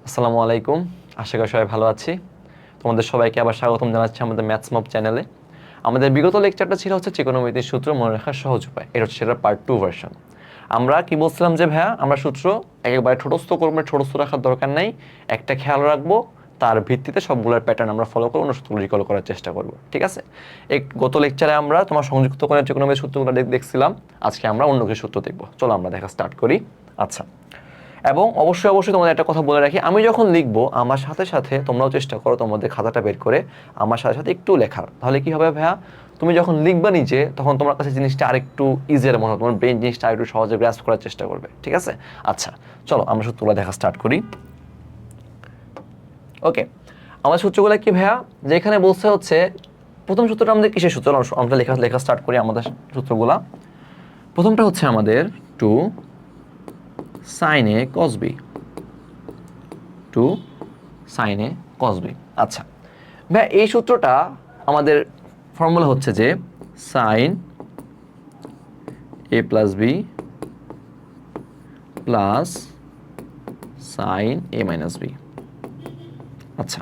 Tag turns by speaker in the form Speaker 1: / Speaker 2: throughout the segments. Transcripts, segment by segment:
Speaker 1: আসসালামু আলাইকুম। আশা করি সবাই ভালো আছি। তোমাদের সবাইকে আবার স্বাগতম জানাচ্ছি আমাদের ম্যাথস মব চ্যানেলে। আমাদের বিগত লেকচারটা ছিল হচ্ছে ত্রিকোণমিতির সূত্র মনে রাখার সহজ উপায়। এটা হচ্ছে সেটার পার্ট 2 ভার্সন। আমরা কি বলছিলাম যে ভাইয়া আমরা সূত্র একেবারে ঠোঁটস্থ করবো, ঠোঁটস্থ রাখার দরকার নেই, একটা খেয়াল রাখবো, তার ভিত্তিতে সবগুলোর প্যাটার্ন আমরা ফলো করে অন্য সূত্রগুলো রিকল করার চেষ্টা করব। ঠিক আছে? এই গত লেকচারে আমরা তোমার সংযুক্ত করে ত্রিকোণমিতির সূত্রগুলো দেখছিলাম। আজকে আমরা অন্য কিছু সূত্র দেখবো। চলো আমরা দেখা স্টার্ট করি। আচ্ছা, এবং অবশ্যই তোমাদের একটা কথা বলে রাখি, আমি যখন লিখবো আমার সাথে সাথে তোমরাও চেষ্টা করো তোমাদের খাতাটা বের করে আমার সাথে সাথে একটু লেখার। তাহলে কি হবে ভাইয়া, তুমি যখন লিখবা নিজে তখন তোমার কাছে জিনিসটা আরেকটু ইজিয়ার মনে হবে, তোমার ব্রেন জিনিসটা আরেকটু সহজে গ্রাস্প করার চেষ্টা করবে। ঠিক আছে? আচ্ছা, চলো আমরা সূত্রগুলো দেখা স্টার্ট করি। ওকে, আমার সূত্রগুলো কি ভাইয়া, যেখানে বলছে হচ্ছে প্রথম সূত্রটা আমাদের কিসের সূত্র, আমরা লেখা স্টার্ট করি আমাদের সূত্রগুলা। প্রথমটা হচ্ছে আমাদের 2 sin a cos b, 2 sin a cos b। আচ্ছা ভাই, এই সূত্রটা আমাদের ফর্মুলা হচ্ছে যে sin a plus b plus sin a minus b। আচ্ছা,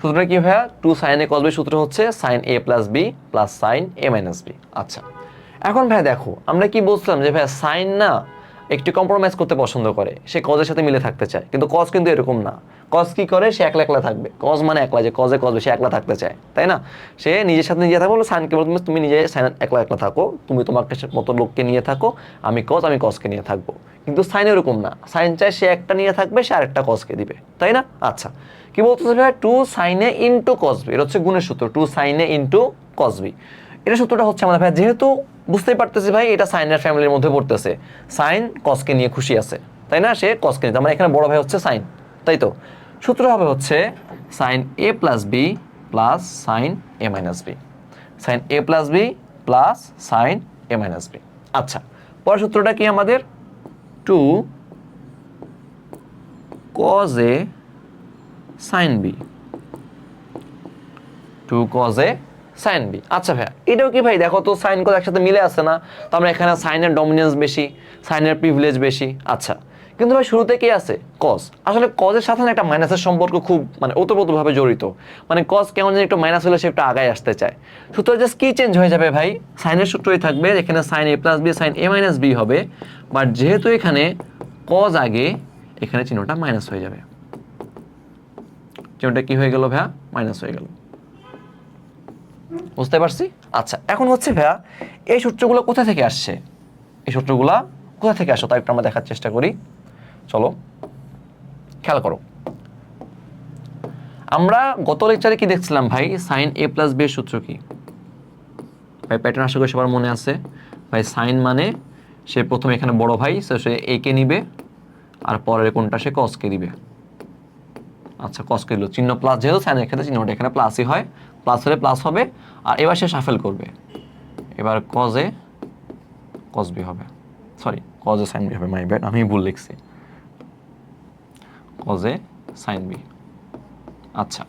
Speaker 1: সূত্রটা কি ভাইয়া, 2 sin a cos b সূত্র হচ্ছে sin a plus b plus sin a minus b। আচ্ছা, এখন ভাই দেখো আমরা কি বলছিলাম যে ভাই সাইন না একটু কম্প্রোমাইজ করতে পছন্দ করে, সে কজের সাথে মিলে থাকতে চায়, কিন্তু কজ কিন্তু এরকম না। কজ কি করে, সে একলা একলা থাকবে। কজ মানে একলা, যে কজে কজ সে একলা থাকতে চায়, তাই না? সে নিজের সাথে নিজে থাকবে, সাইনকে বলতে তুমি নিজে সাইন একলা একলা থাকো, তুমি তোমার মতো লোককে নিয়ে থাকো, আমি কজকে নিয়ে থাকবো। কিন্তু সাইন এরকম না, সাইন চায় সে একটা নিয়ে থাকবে, সে আরেকটা কজকে দিবে, তাই না? আচ্ছা, কি বলতেছে ভাই, 2 sin a into cos b, এটা হচ্ছে গুণের সূত্র, 2 sin a into cos b। এটা সূত্রটা হচ্ছে আমাদের ভাই, যেহেতু বুঝতেই পারতেছি ভাই এটা সাইনের ফ্যামিলির মধ্যে পড়তেছে, সাইন কসকে নিয়ে খুশি আছে, তাই না? সে কসকে নিয়ে, মানে এখানে বড় ভাই হচ্ছে সাইন, তাই তো? সূত্র হবে হচ্ছে sine A plus B plus sine A minus B, sign A plus B plus sine A minus B. আচ্ছা, পরের সূত্রটা কি আমাদের, 2 cos a sin b, 2 cos a sin b। আচ্ছা ভাইয়া, এটাও কি ভাই, দেখো তো সাইন কজ একসাথে মিলে আসছে না? তো আমরা এখানে সাইনের ডমিনেন্স বেশি, সাইনের প্রিভিলেজ বেশি। আচ্ছা, কিন্তু ভাই শুরুতে কি আছে, কজ। আসলে কজের সাথে না একটা মাইনাসের সম্পর্ক খুব মানে ওতপ্রোতভাবে জড়িত, মানে কজ কেমন যেন একটু মাইনাস হলে সে একটু আগায় আসতে চায়। সুতরাং জাস্ট কি চেঞ্জ হয়ে যাবে ভাই, সাইনের সূত্রই থাকবে, এখানে sign A plus B sign A minus B হবে, বাট যেহেতু এখানে কজ আগে, এখানে চিহ্নটা মাইনাস হয়ে যাবে। চিহ্নটা কি হয়ে গেল ভাইয়া, মাইনাস হয়ে গেল। বুঝতে পারছি? আচ্ছা, এখন হচ্ছে ভাইয়া এই সূত্রগুলো কোথা থেকে আসছে, এই সূত্রগুলা কোথা থেকে আসো তাই একটু আমরা দেখার চেষ্টা করি। চলো খেয়াল করো, আমরা গত লেকচারে কি দেখছিলাম ভাই, সাইন এ প্লাস বি এর সূত্র কি ভাই, প্যাটার্ন আশা করি সবার মনে আছে ভাই। সাইন মানে সে প্রথমে এখানে বড় ভাই, সে এ কে নিবে, আর পরের কোনটা সে কসকে দিবে। আচ্ছা, কসকে দিল, চিহ্ন প্লাস, যেহেতু সাইনের ক্ষেত্রে চিহ্নটা এখানে প্লাসই হয়, প্লাস হলে প্লাস হবে। আর এবার সে শাফেল করবে, এবার কজে কস বি হবে, সরি কজে সাইন বি হবে, মাই ব্যাড, আমি ভুল লিখছি, কজে সাইন বি। আচ্ছা,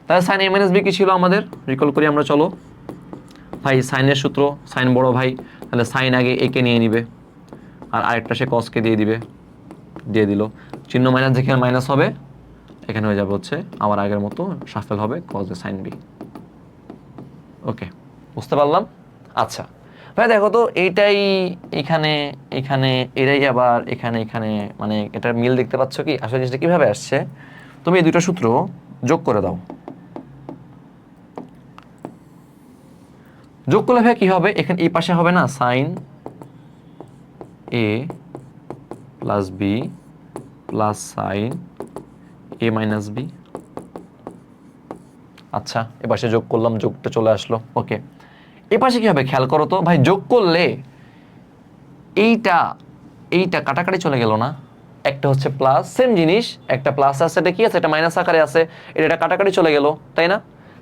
Speaker 1: তাহলে সাইন এ মাইনাস বি কি ছিল আমাদের, রিকল করি আমরা। চলো ভাই, সাইনের সূত্র, সাইন বড় ভাই, তাহলে সাইন আগে একে নিয়ে নিবে, আর আরেকটা সে কসকে দিয়ে দিবে, দিয়ে দিল, চিহ্ন মাইনাস যেখানে মাইনাস হবে এখানে হয়ে যাবে হচ্ছে আমার আগের মতো শাফেল হবে কজে সাইন বি। ওকে, বুঝতে পারলাম। আচ্ছা ভাই, দেখো তো এইটাই এখানে, এখানে এটাই আবার এখানে, এখানে, মানে এটার মিল দেখতে পাচ্ছ কি? আসলে জিনিসটা কিভাবে আসছে, তুমি এই দুটো সূত্র যোগ করে দাও। যোগ করলে ভাই কি হবে, এখানে এই পাশে হবে না sign A plus B plus sine A minus B. আচ্ছা, এ পাশে যোগ করলাম, যোগটা চলে আসলো। ওকে, এ পাশে কি হবে খেয়াল করো তো ভাই, যোগ করলে এইটা এইটা কাটাকাটি চলে গেল না, একটা হচ্ছে প্লাস, সেম জিনিস, একটা প্লাস আছে, এটা কি আছে, এটা মাইনাস আকারে আছে, এটা কাটাকাটি চলে গেল, তাই না?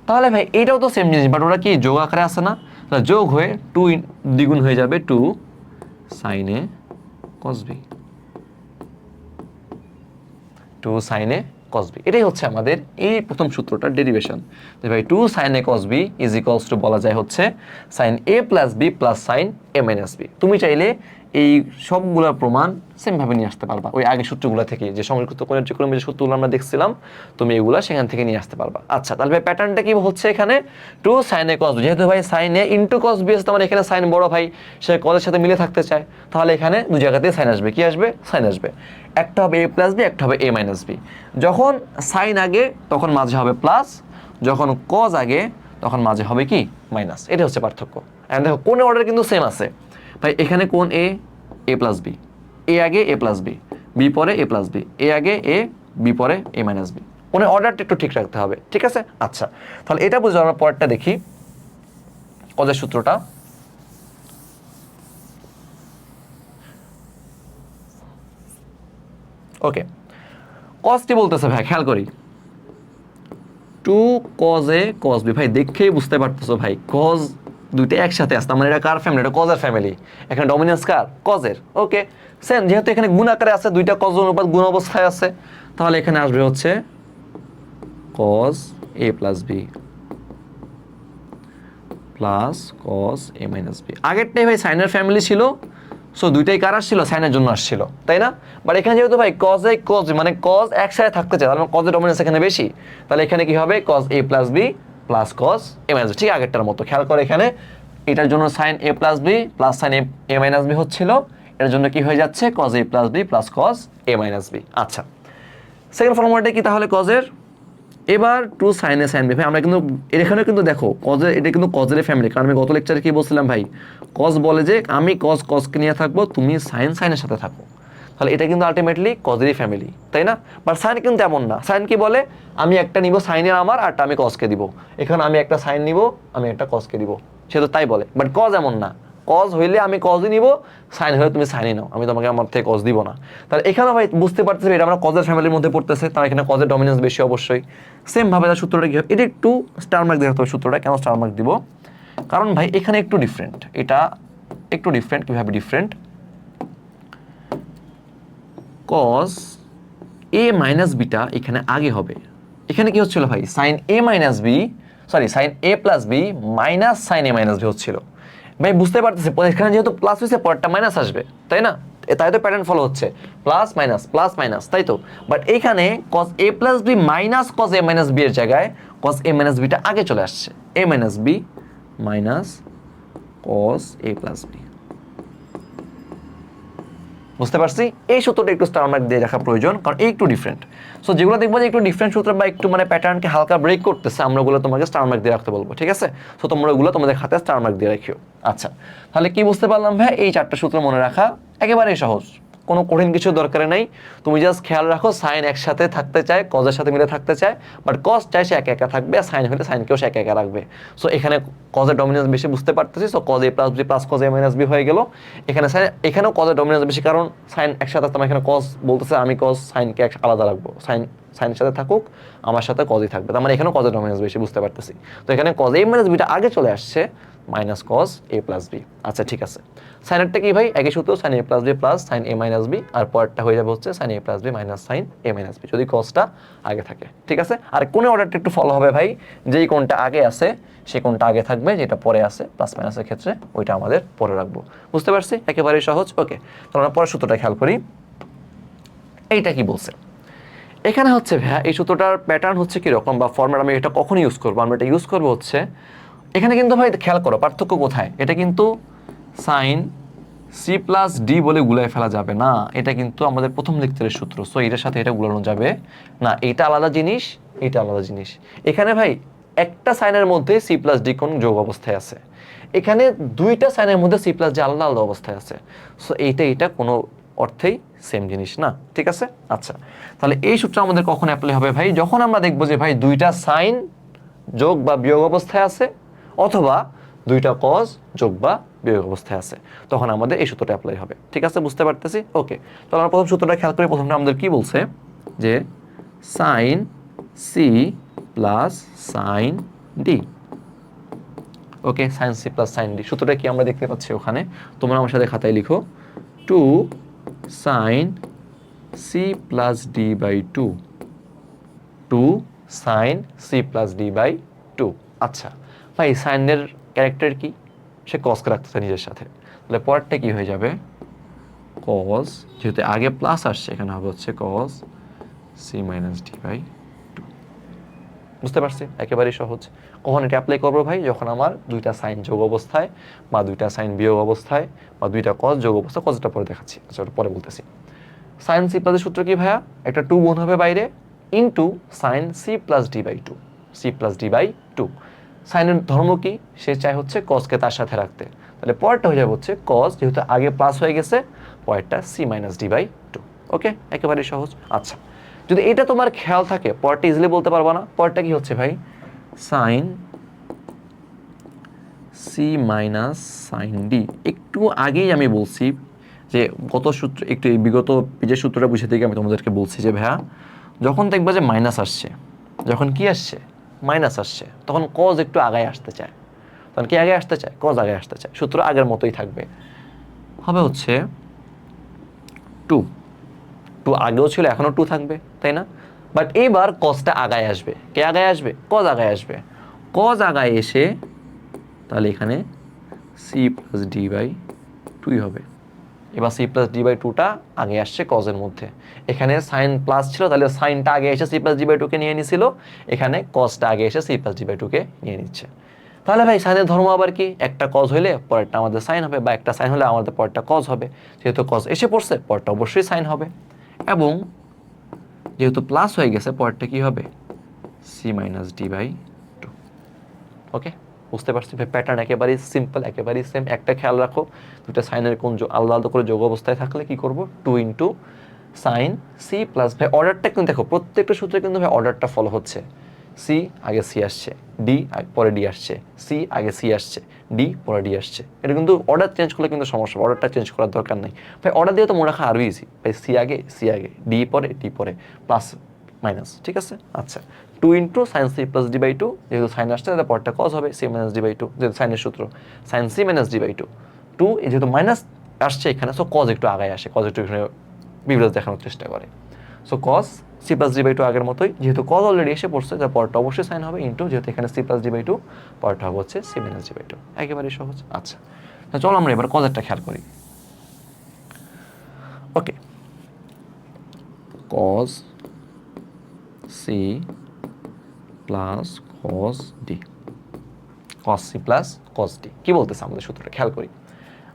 Speaker 1: তাহলে ভাই এইটাও তো সেম জিনিস, বাট ওটা কি যোগ আকারে আছে না? তাহলে যোগ হয়ে 2 দ্বিগুণ হয়ে যাবে 2 sin a cos b, 2 sin a cos b। এটাই হচ্ছে আমাদের এই প্রথম সূত্রটার ডেরিভেশন। তো ভাই 2 sin a cos b is equals to বলা যায় হচ্ছে sin a plus b plus sin a minus b। তুমি চাইলে এই সবগুলোর প্রমাণ সেমভাবে নিয়ে আসতে পারবা ওই আগের সূত্রগুলো থেকে, যে সংরক্ষিত কোণের ত্রিকোণমিতির সূত্রগুলো আমরা দেখছিলাম, তুমি এগুলো সেখান থেকে নিয়ে আসতে পারবা। আচ্ছা, তাহলে ভাই প্যাটার্নটা কি হচ্ছে এখানে, 2 sin a cos b, যেহেতু ভাই sin a into cos b আছে, মানে এখানে sin বড় ভাই, সে cos এর সাথে মিলে থাকতে চায়, তাহলে এখানে দুই জায়গাতেই sin আসবে। কি আসবে? sin আসবে। একটা হবে a প্লাস বি, একটা হবে a মাইনাস বি। যখন sin আগে তখন মাঝে হবে প্লাস, যখন cos আগে তখন মাঝে হবে কি মাইনাস। এটা হচ্ছে পার্থক্য। এখন দেখো কোণের অর্ডার কিন্তু সেম আছে ভাই, এখানে কোণ এ প্লাস বি, এ আগে এ প্লাস বি, বি পরে এ প্লাস বি, এ আগে এ, বি পরে এ মাইনাস বি। কোণের অর্ডারটা একটু ঠিক রাখতে হবে, ঠিক আছে? আচ্ছা, তাহলে এটা বুঝে আমরা পরেরটা দেখি, কজের সূত্রটা। ওকে, কজ কি বলতেছে ভাই, খেয়াল করি, 2 cos a cos b, ভাই দেখেই বুঝতে পারতেছো ভাই cos দুইটা একসাথে আসছে, মানে এটা কার ফ্যামিলি, এটা cos এর ফ্যামিলি, এখানে ডমিনেন্স কার, cos এর। ওকে, সেম, যেহেতু এখানে গুণ আকারে আছে, দুইটা cos অনুপাত গুণ অবস্থায় আছে, তাহলে এখানে আসবে হচ্ছে cos a plus b plus cos a minus b। আগেরটাই ভাই সাইনের ফ্যামিলি ছিল, সো দুইটাই কার আসছিল, সাইনের জন্য আসছিল, তাই না? বাট এখানে যেহেতু ভাই cos a cos b, মানে cos একসাথে থাকতে চায়, তাহলে cos এর ডমিনেন্স এখানে বেশি, তাহলে এখানে কি হবে cos a plus b plus cos a minus b, ঠিক আগেরটার মতো। খেয়াল করে এখানে এটার জন্য sin a plus b plus sin a minus b হচ্ছিল, এর জন্য কি হয়ে যাচ্ছে cos a plus b plus cos a minus b। আচ্ছা, সেকেন্ড ফর্মুলাটা কি তাহলে cos এর, এবার 2 sin a sin b, ভাই আমরা কিন্তু এখানে কিন্তু দেখো cos এর, এটা কিন্তু cos এর ফ্যামিলি, কারণ আমি গত লেকচারে কি বলছিলাম ভাই, cos বলে যে আমি cos কে নিয়ে থাকবো, তুমি sin এর সাথে থাকো, তাহলে এটা কিন্তু আলটিমেটলি cos এরই ফ্যামিলি, তাই না? বাট sin কিন্তু এমন না, sin কি বলে, আমি একটা নিব sin এর আমার, আরটা আমি cos কে দিব, এখানে আমি একটা sin নিব, আমি একটা cos কে দিব, সে তো তাই বলে। বাট cos এমন না, cos হইলে আমি cos-ই নিব, sin হলে তুমি sin-ই নাও, আমি তোমাকে আমার থেকে cos দিব না। তাহলে এখানে ভাই বুঝতে পারতেছি এটা আমরা cos-এর ফ্যামিলির মধ্যে পড়তেছে, তার এখানে cos-এর ডমিনেন্স বেশি অবশ্যই। সেম ভাবে তার সূত্রটা কি হবে, এটা একটু স্টার মার্ক দিতে হবে সূত্রটা। কেন স্টার মার্ক দিব? কারণ ভাই এখানে একটু ডিফারেন্ট, এটা একটু ডিফারেন্ট। কিভাবে different? cos a minus beta এখানে আগে হবে, এখানে কি হচ্ছিল ভাই, sin a minus B, sorry sin a plus B minus sin a minus B হচ্ছিল। ভাই বুঝতে পারতেছি এখানে যেহেতু প্লাস হয়েছে, পরেরটা মাইনাস আসবে, তাই না? তাই তো প্যাটার্ন ফলো হচ্ছে, প্লাস মাইনাস, তাই তো। বাট এইখানে cos a plus B minus cos a minus B এর জায়গায় cos a মাইনাস বিটা আগে চলে আসছে, a minus B minus cos a plus B. বুঝতে পারছি? এই সূত্রটা একটু স্টার মার্ক দিয়ে রাখা প্রয়োজন, কারণ এই একটু ডিফারেন্ট। সো যেগুলো দেখবো যে একটু ডিফারেন্ট সূত্র বা একটু মানে প্যাটার্নকে হালকা ব্রেক করতেছে, আমরা ওগুলো তোমাকে স্টার মার্ক দিয়ে রাখতে বলবো, ঠিক আছে? সো তোমরা ওগুলো তোমাদের খাতে স্টার মার্ক দিয়ে রাখিও। আচ্ছা, তাহলে কি বুঝতে পারলাম ভাই, এই 4টা সূত্র মনে রাখা একেবারেই সহজ, কোনো কঠিন কিছু দরকার নাই। তুমি জাস্ট খেয়াল রাখো সাইন একসাথে থাকতে চায়, কজের সাথে মিলে থাকতে চায়, বাট কজ চাই সে একা একা থাকবে, আর সাইন হলে সাইনকেও সে একা একা রাখবে। সো এখানে কজের ডমিনেন্স বেশি বুঝতে পারতেছি, so cos A plus B plus cos A minus B হয়ে গেল। এখানে সাইন, এখানেও কজের ডমিনেন্স বেশি, কারণ সাইন একসাথে থাকতে, এখানে কজ বলতেছে আমি কজ সাইনকে আলাদা রাখবো, সাইনের সাথে থাকুক, আমার সাথে কজই থাকবে, তার মানে এখানেও কজের ডমিনেন্স বেশি বুঝতে পারতেছি। তো এখানে কজ এ মাইনাস বিটা আগে চলে আসছে, minus cos A plus B. আচ্ছা ঠিক আছে, সাইনেরটা কি ভাই, একই সূত্র, sine A plus B plus sine A minus B, আর পরেরটা হয়ে যাবে হচ্ছে sine A plus B minus sine A minus B, যদি কজটা আগে থাকে, ঠিক আছে? আর কোন অর্ডারটা একটু ফলো হবে ভাই, যেই কোনটা আগে আছে সেই কোনটা আগে থাকবে, যেটা পরে আছে প্লাস মাইনাসের ক্ষেত্রে ওইটা আমাদের পরে রাখবো। বুঝতে পারছি? একেবারেই সহজ। ওকে, তাহলে আমরা পরের সূত্রটা খেয়াল করি, এইটা কি বলছে এখানে হচ্ছে ভাইয়া, এই সূত্রটার প্যাটার্ন হচ্ছে কীরকম বা ফর্মেট, আমি এটা কখন ইউজ করবো, আমরা এটা ইউজ করবো হচ্ছে এখানে কিন্তু ভাই খেয়াল করো পার্থক্য কোথায়, এটা কিন্তু সাইন সি প্লাস ডি বলে গুলাই ফেলা যাবে না, এটা কিন্তু আমাদের প্রথম লেকচারের সূত্র, সো এটার সাথে এটা গুলানো যাবে না, এটা আলাদা জিনিস, এটা আলাদা জিনিস। এখানে ভাই একটা সাইনের মধ্যে সি প্লাস ডি কোন যোগ অবস্থায় আছে, এখানে দুইটা সাইনের মধ্যে সি প্লাস ডি আলাদা আলাদা অবস্থায় আছে, সো এটা কোনো অর্থেই সেম জিনিস না, ঠিক আছে? আচ্ছা, তাহলে এই সূত্র আমাদের কখন অ্যাপ্লাই হবে ভাই, যখন আমরা দেখবো যে ভাই দুইটা সাইন যোগ বা বিয়োগ অবস্থায় আছে, অথবা দুইটা কজ যোগ বা বিয়োগ অবস্থায় আছে, তখন আমাদের এই সূত্রটা অ্যাপ্লাই হবে, ঠিক আছে? বুঝতে পারতেছি? ওকে, তাহলে আমরা প্রথম সূত্রটা খেয়াল করি। প্রথমটা আমাদের কি বলছে যে sine C plus sine D. Okay, sine C plus sine D সূত্রটা কি আমরা দেখতে পাচ্ছি ওখানে, তোমরা আমার সাথে খাতায় লিখো, 2 sine C plus D by 2, 2 sine C plus D by 2। আচ্ছা ভাই, সাইনের ক্যারেক্টার কি, সে কসকে রাখতেছে নিজের সাথে, তাহলে পরেরটা কি হয়ে যাবে, কজ, যেহেতু আগে প্লাস আসছে এখানে হবে হচ্ছে cos C minus D by two. বুঝতে পারছি, একেবারেই সহজ। কখন এটা অ্যাপ্লাই করবো ভাই? যখন আমার দুইটা সাইন যোগ অবস্থায় বা দুইটা সাইন বিয়োগ অবস্থায় বা দুইটা কজ যোগ অবস্থায়, কজটা পরে দেখাচ্ছি, আচ্ছা ওটা পরে বলতেছি। সাইন সি প্লাসের সূত্র কি ভাইয়া? একটা টু গুণ হবে বাইরে into sine C plus D by two, C plus D by two. সাইনের ধর্ম কি? সে চায় হচ্ছে কজকে তার সাথে রাখতে, তাহলে পরেরটা হয়ে যাবে হচ্ছে কজ, যেহেতু আগে প্লাস হয়ে গেছে, পরেরটা C minus D by two. Okay, একেবারেই সহজ। আচ্ছা, যদি এটা তোমার খেয়াল থাকে পরেরটা ইজিলি বলতে পারবা না? পরেরটা কি হচ্ছে ভাই? Sine C minus sine D. একটু আগেই আমি বলছি যে গত সূত্র, একটু এই বিগত পেজের সূত্রটা বুঝে থেকে আমি তোমাদেরকে বলছি যে ভাইয়া, যখন দেখবা যে মাইনাস আসছে, যখন কি আসছে? মাইনাস আসছে, তখন কজ একটু আগায় আসতে চায়। তখন কি আগে আসতে চায়? কজ আগে আসতে চায়। সূত্র আগের মতোই থাকবে, হবে হচ্ছে টু। টু আগেও ছিল, এখনও টু থাকবে, তাই না? বাট এইবার কজটা আগায় আসবে। কে আগায় আসবে? কজ আগায় আসবে। কজ আগায় এসে তাহলে এখানে সি প্লাস ডি বাই টুই হবে। এবার সি প্লাস ডি বাই টুটা আগে আসছে কজের মধ্যে। এখানে সাইন প্লাস ছিল, তাহলে সাইনটা আগে এসে সি প্লাস ডি বাই টুকে নিয়ে নিছিল, এখানে কজটা আগে এসে সি প্লাস ডি বাই টুকে নিয়ে নিচ্ছে। তাহলে ভাই সাইনের ধর্ম আবার কি? একটা কজ হইলে পরেরটা আমাদের সাইন হবে, বা একটা সাইন হলে আমাদের পরেরটা কজ হবে। যেহেতু কজ এসে পড়ছে, পরেরটা অবশ্যই সাইন হবে। এবং যেহেতু প্লাস হয়ে গেছে, পরেরটা কি হবে? C minus D by two. Okay, বুঝতে পারছি ভাই, প্যাটার্ন একেবারেই সিম্পল, একেবারেই সেম। একটা খেয়াল রাখো, দুটো সাইনের কোন আলাদা আলাদা করে যোগ অবস্থায় থাকলে কি করব? Two into sine C plus, ভাই অর্ডারটা কিন্তু দেখো, প্রত্যেকটা সূত্রে কিন্তু ভাই অর্ডারটা ফলো হচ্ছে। সি আগে সি আসছে, ডি পরে ডি আসছে, সি আগে সি আসছে, ডি পরে ডি আসছে। এটা কিন্তু অর্ডার চেঞ্জ করলে কিন্তু সমস্যা, অর্ডারটা চেঞ্জ করার দরকার নেই ভাই। অর্ডার দিয়ে তো মনে রাখা আরও ইজি ভাই, সি আগে ডি পরে ডি পরে প্লাস মাইনাস, ঠিক আছে? আচ্ছা, two into sine C plus D by two, যেহেতু সাইন আসছে তাহলে পরটা কজ হবে C minus D by two, যেহেতু সাইনের সূত্র sine C minus D by two. Two যেহেতু মাইনাস আসছে এখানে, সো কজ একটু আগায় আসে, কজ একটু এখানে বিবৃতি দেখানোর চেষ্টা করে। So cos C plus D by two আগের মতোই, যেহেতু কজ অলরেডি এসে পড়ছে, তার পরটা অবশ্যই সাইন হবে, ইন্টু যেহেতু এখানে C plus D by two, পরটা হবে হচ্ছে C minus D by two. একেবারেই সহজ। আচ্ছা, চলো আমরা এবার কজেরটা খেয়াল করি। Okay, cos C plus cos D, cos C plus cos D. কি বলতেছে আমাদের সূত্রটা খেয়াল করি।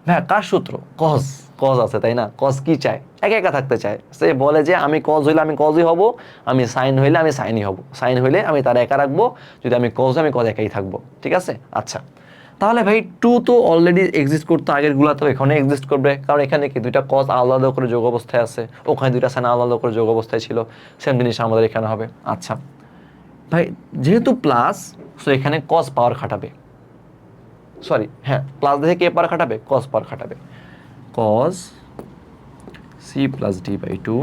Speaker 1: ভাই কার সূত্র? কজ। কজ আছে তাই না? কজ কি চায়? একা একা থাকতে চায়। সে বলে যে আমি কজ হইলে আমি কজই হব, আমি সাইন হইলে আমি সাইনই হব, সাইন হইলে আমি তার একা রাখবো, যদি আমি কজ আমি কজ একাই থাকবো, ঠিক আছে? আচ্ছা, তাহলে ভাই টু তো অলরেডি এক্সিস্ট করতো আগের গুলা, তো এখানে এক্সিস্ট করবে, কারণ এখানে কি দুইটা কজ আলাদা করে যোগ অবস্থায় আছে, ওখানে দুইটা সাইন আলাদা করে যোগ অবস্থায় ছিল, সেম জিনিস আমাদের এখানে হবে। আচ্ছা ভাই, যেহেতু প্লাস, সো এখানে কজ পাওয়ার খাটাবে, সরি হ্যাঁ, প্লাস দেখে কে পাওয়ার খাটাবে? কজ পাওয়ার খাটাবে। Cos C plus D by two,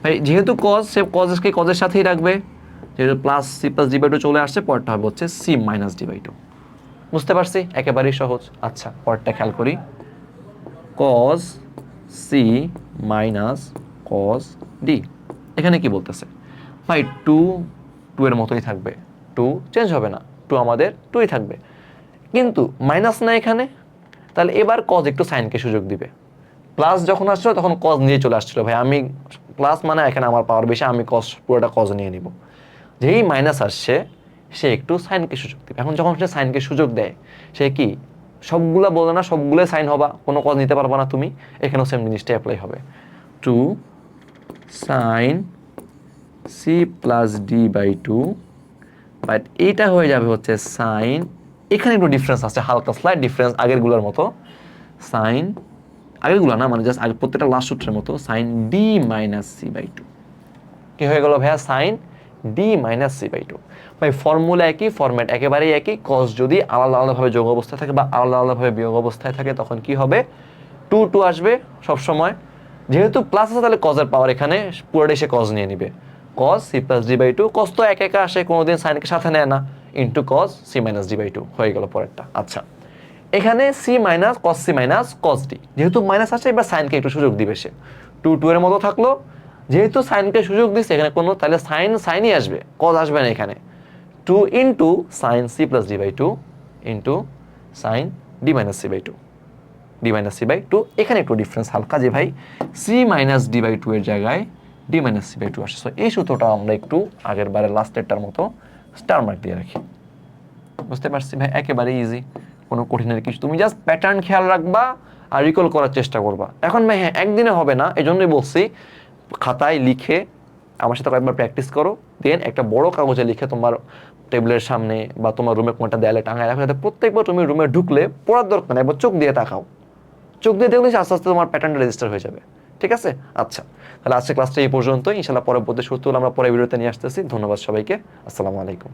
Speaker 1: ভাই যেহেতু কজ, সে কজকে কজের সাথেই রাখবে, যেহেতু plus C plus D by two চলে আসছে, পরটা হবে হচ্ছে C minus D by two. বুঝতে পারছি, একেবারেই সহজ। আচ্ছা, পরটা খেয়াল করি। Cos C minus cos D, এখানে কি বলতেছে ভাই? টু টু এর মতোই থাকবে, টু চেঞ্জ হবে না, টু আমাদের টুই থাকবে, কিন্তু মাইনাস না এখানে, তাহলে এবার কজ একটু সাইনকে সুযোগ দিবে। প্লাস যখন আসছিল তখন কজ নিয়ে চলে আসছিল, ভাই আমি প্লাস মানে এখানে আমার পাওয়ার বেশি, আমি কজ পুরোটা কজ নিয়ে নিব। যেই মাইনাস আসছে সে একটু সাইনকে সুযোগ দিবে। এখন যখন সে সাইনকে সুযোগ দেয়, সে কি সবগুলা বলে না সবগুলোই সাইন হবা, কোনো কজ নিতে পারবা না তুমি, এখানেও সেম জিনিসটা অ্যাপ্লাই হবে। Two sine C plus D by two, but এইটা হয়ে যাবে হচ্ছে সাইন, এখানে একটু ডিফারেন্স আছে, হালকা স্লাইড ডিফারেন্স আগেরগুলোর মতো, সাইন আগেরগুলো না, মানে জাস্ট আগে প্রত্যেকটা লাস্ট সূত্রের মতো, sine D minus C by two. কি হয়ে গেল ভাইয়া? Sine D minus C by two. ভাই ফর্মুলা একই, ফরম্যাট একেবারেই একই। কজ যদি আলাদা আলাদাভাবে যোগ অবস্থায় থাকে বা আলাদা আলাদাভাবে বিয়োগ অবস্থায় থাকে, তখন কি হবে? টু টু আসবে সবসময়। যেহেতু প্লাস আছে, তাহলে কজের পাওয়ার এখানে পুরোটাই সে কজ নিয়ে নিবে। Cos C plus D by two, cos তো একা একা আসে, কোনোদিন সাইনকে সাথে নেয় না, into cos C minus D by two হয়ে গেল পরেরটা। আচ্ছা, এখানে C minus cos C minus cos D, যেহেতু মাইনাস আসছে এবার সাইনকে একটু সুযোগ দিবে সে, টু টু এর মতো থাকলো, যেহেতু সাইনকে সুযোগ দিচ্ছে এখানে কোনো, তাহলে সাইন সাইনই আসবে, কজ আসবে না এখানে। Two into sine C plus D by two into sine D minus C by two. D minus C by two. এখানে একটু ডিফারেন্স হালকা, যে ভাই C minus D by two এর জায়গায় D minus C by two আসে। So এই সূত্রটা আমরা একটু আগের বারের লাস্টেরটার মতো স্টার মার্ক দিয়ে রাখি। বুঝতে পারছি ভাই, একেবারে ইজি, কোনো কঠিনের কিছু, তুমি জাস্ট প্যাটার্ন খেয়াল রাখবা আর রিকল করার চেষ্টা করবা। এখন ভাই হ্যাঁ, একদিনে হবে না, এই জন্যই বলছি খাতায় লিখে আমার সাথে কয়েকবার প্র্যাকটিস করো, দেন একটা বড় কাগজে লিখে তোমার টেবিলের সামনে বা তোমার রুমে কোনটা দেয়ালে টাঙায় রাখো, যাতে প্রত্যেকবার তুমি রুমে ঢুকলে পড়ার দরকার নেই, একবার চোখ দিয়ে তাকাও, চোখ দিয়ে দেখলে আস্তে আস্তে তোমার প্যাটার্নটা রেজিস্টার হয়ে যাবে। ঠিক আছে? আচ্ছা, তাহলে আজকে ক্লাসটা এই পর্যন্ত, ইনশাল্লাহ পরবর্তী সূত্রগুলো আমরা পরে ভিডিওতে নিয়ে আসতেছি। ধন্যবাদ সবাইকে, আসসালামু আলাইকুম।